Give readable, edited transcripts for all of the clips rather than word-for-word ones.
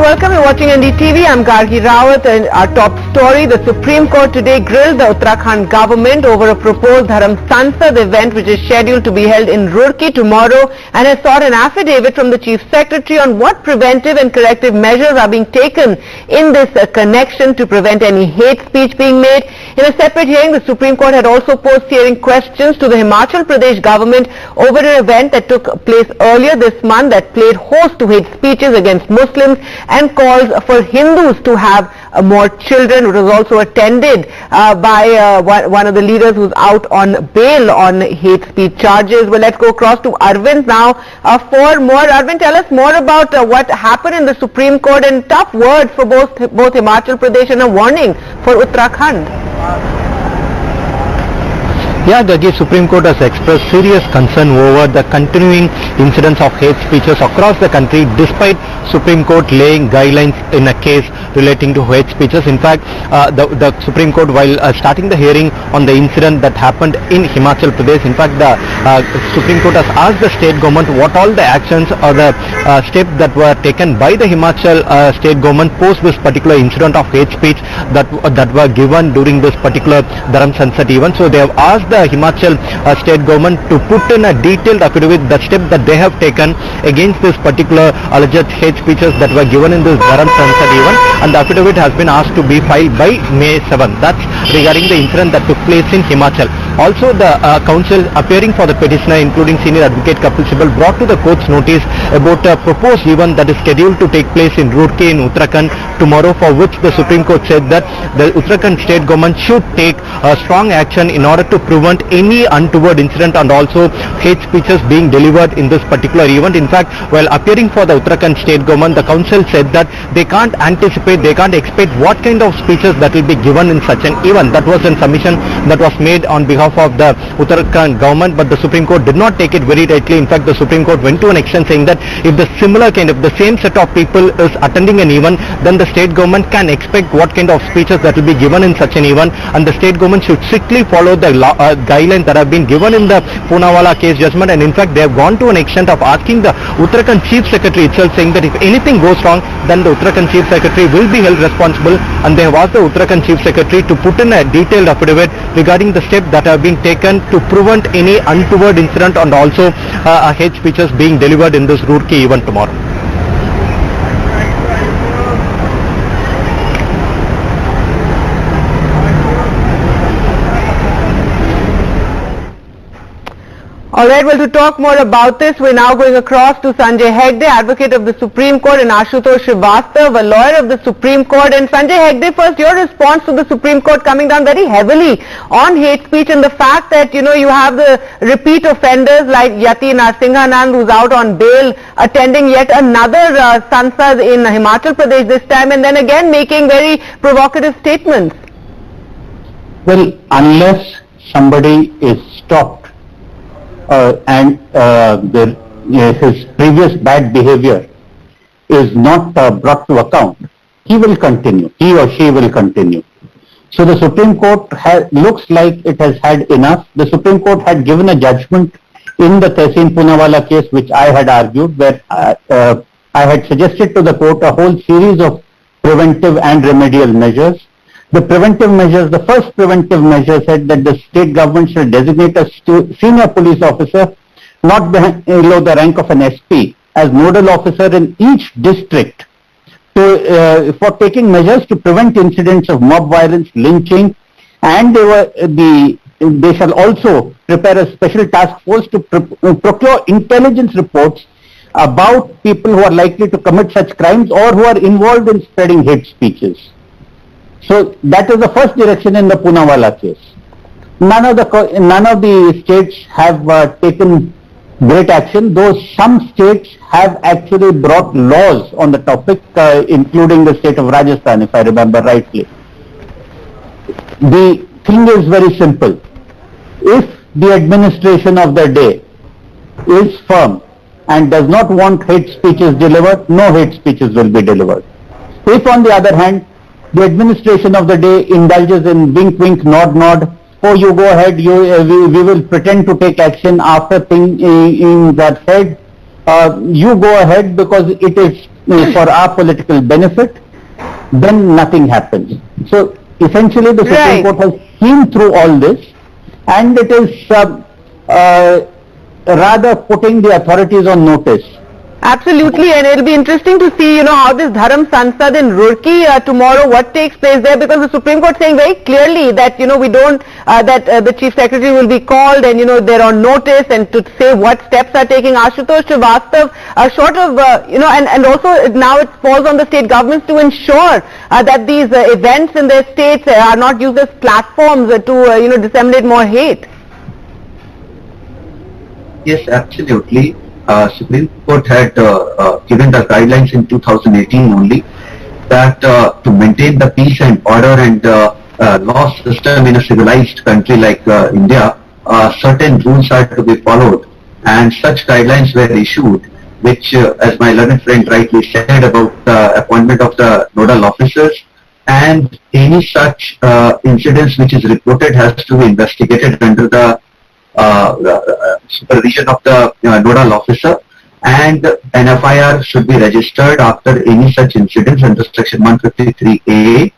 welcome. You're watching NDTV. I'm Gargi Rawat, and our top story: the Supreme Court today grilled the Uttarakhand government over a proposed dharamsansadevent which is scheduled to be held in Roorkee tomorrow, and has sought an affidavit from the Chief Secretary on what preventive and corrective measures are being taken in this connection to prevent any hate speech being made. In a separate hearing, the Supreme Court had also posed hearing questions to the Himachal Pradesh government over an event that took place earlier this month that played host to hate speeches against Muslims and calls for Hindus to have more children. It was also attended by one of the leaders who's out on bail on hate speech charges. Well, let's go across to Arvind now for more. Arvind, tell us more about what happened in the Supreme Court, and tough words for both Himachal Pradesh and a warning for Uttarakhand. Yeah, the Supreme Court has expressed serious concern over the continuing incidents of hate speeches across the country, despite Supreme Court laying guidelines in a case relating to hate speeches. In fact, the Supreme Court, while starting the hearing on the incident that happened in Himachal Pradesh, in fact, the Supreme Court has asked the state government what all the actions or the steps that were taken by the Himachal state government post this particular incident of hate speech that were given during this particular dharamsansadevent. So they have asked the Himachal state government to put in a detailed affidavit the step that they have taken against this particular alleged hate speeches that were given in this dharamsansadevent, and the affidavit has been asked to be filed by May 7th. That's regarding the incident that took place in Himachal. Also, the counsel appearing for the petitioner, including senior advocate Kapil Sibal, brought to the court's notice about a proposed event that is scheduled to take place in Roorkee in Uttarakhand tomorrow, for which the Supreme Court said that the Uttarakhand state government should take strong action in order to prevent any untoward incident and also hate speeches being delivered in this particular event. In fact, while appearing for the Uttarakhand state government, the council said that they can't anticipate, they can't expect what kind of speeches that will be given in such an event. That was a submission that was made on behalf of the Uttarakhand government, but the Supreme Court did not take it very lightly. In fact, the Supreme Court went to an extent saying that if the similar kind of the same set of people is attending an event, then the state government can expect what kind of speeches that will be given in such an event, and the state government should strictly follow the guidelines that have been given in the Poonawalla case judgment. And in fact, they have gone to an extent of asking the Uttarakhand Chief Secretary itself, saying that if anything goes wrong, then the Uttarakhand Chief Secretary will be held responsible, and they have asked the Uttarakhand Chief Secretary to put in a detailed affidavit regarding the steps that have been taken to prevent any untoward incident and also hate speeches being delivered in this Roorkee event tomorrow. Alright, well, to talk more about this, we're now going across to Sanjay Hegde, advocate of the Supreme Court, and Aashutoshsrivastava, a lawyer of the Supreme Court. And Sanjay Hegde, first, your response to the Supreme Court coming down very heavily on hate speech and the fact that, you have the repeat offenders like Yati Narsinghanand, who's out on bail, attending yet another Sansad in Himachal Pradesh this time, and then again making very provocative statements. Well, unless somebody is stopped and his previous bad behavior is not brought to account, he will continue, he or she will continue. So the Supreme Court looks like it has had enough. The Supreme Court had given a judgment in the Tehseen Poonawalla case, which I had argued, where I had suggested to the court a whole series of preventive and remedial measures. The preventive measures, the first preventive measure said that the state government should designate a senior police officer, not below the rank of an SP, as nodal officer in each district for taking measures to prevent incidents of mob violence, lynching, and they shall also prepare a special task force to procure intelligence reports about people who are likely to commit such crimes or who are involved in spreading hate speeches. So that is the first direction in the Poonawalla case. None of the states have taken great action, though some states have actually brought laws on the topic, including the state of Rajasthan, if I remember rightly. The thing is very simple. If the administration of the day is firm and does not want hate speeches delivered, no hate speeches will be delivered. If, on the other hand, the administration of the day indulges in wink wink, nod nod, oh, you go ahead, we will pretend to take action after things are said, you go ahead because it is for our political benefit, then nothing happens. So essentially the Supreme Court has seen through all this, and it is rather putting the authorities on notice. Absolutely, and it'll be interesting to see, how this Dharam Sansad in Roorkee tomorrow, what takes place there, because the Supreme Court saying very clearly that, we don't, that the Chief Secretary will be called and, they're on notice, and to say what steps are taking. Aashutoshsrivastava, short of, and also now it falls on the state governments to ensure that these events in their states are not used as platforms to, disseminate more hate. Yes, absolutely. Supreme Court had given the guidelines in 2018 only that to maintain the peace and order and law system in a civilized country like India, certain rules are to be followed, and such guidelines were issued, which, as my learned friend rightly said, about the appointment of the nodal officers, and any such incidents which is reported has to be investigated under the supervision of the nodal officer, and an FIR should be registered after any such incidents under section 153A,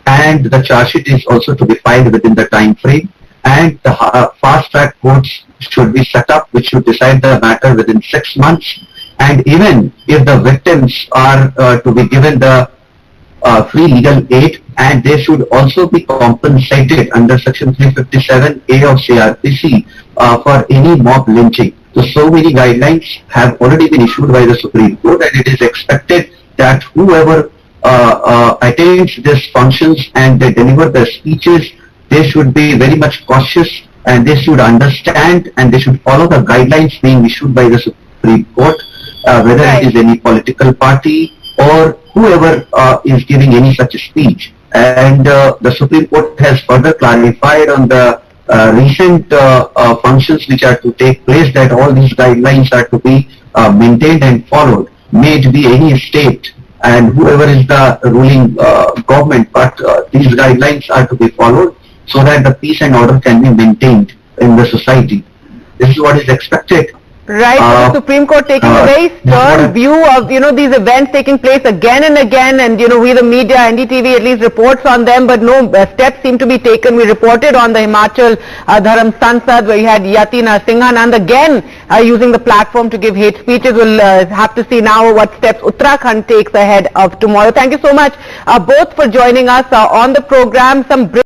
and the charge sheet is also to be filed within the time frame, and the fast track courts should be set up which should decide the matter within 6 months, and even if the victims are to be given the free legal aid, and they should also be compensated under section 357A of CRPC for any mob lynching. So many guidelines have already been issued by the Supreme Court, and it is expected that whoever attends these functions and they deliver their speeches, they should be very much cautious, and they should understand and they should follow the guidelines being issued by the Supreme Court, whether it is any political party or whoever is giving any such speech. And the Supreme Court has further clarified on the recent functions which are to take place that all these guidelines are to be maintained and followed, may it be any state and whoever is the ruling government, but these guidelines are to be followed so that the peace and order can be maintained in the society. This is what is expected. Right, the Supreme Court taking a very stern view of, these events taking place again and again, and, we the media, NDTV at least reports on them, but no steps seem to be taken. We reported on the Himachal Dharam Sansad, where you had Yati Narasimhan again using the platform to give hate speeches. We'll have to see now what steps Uttarakhand takes ahead of tomorrow. Thank you so much both for joining us on the program. Some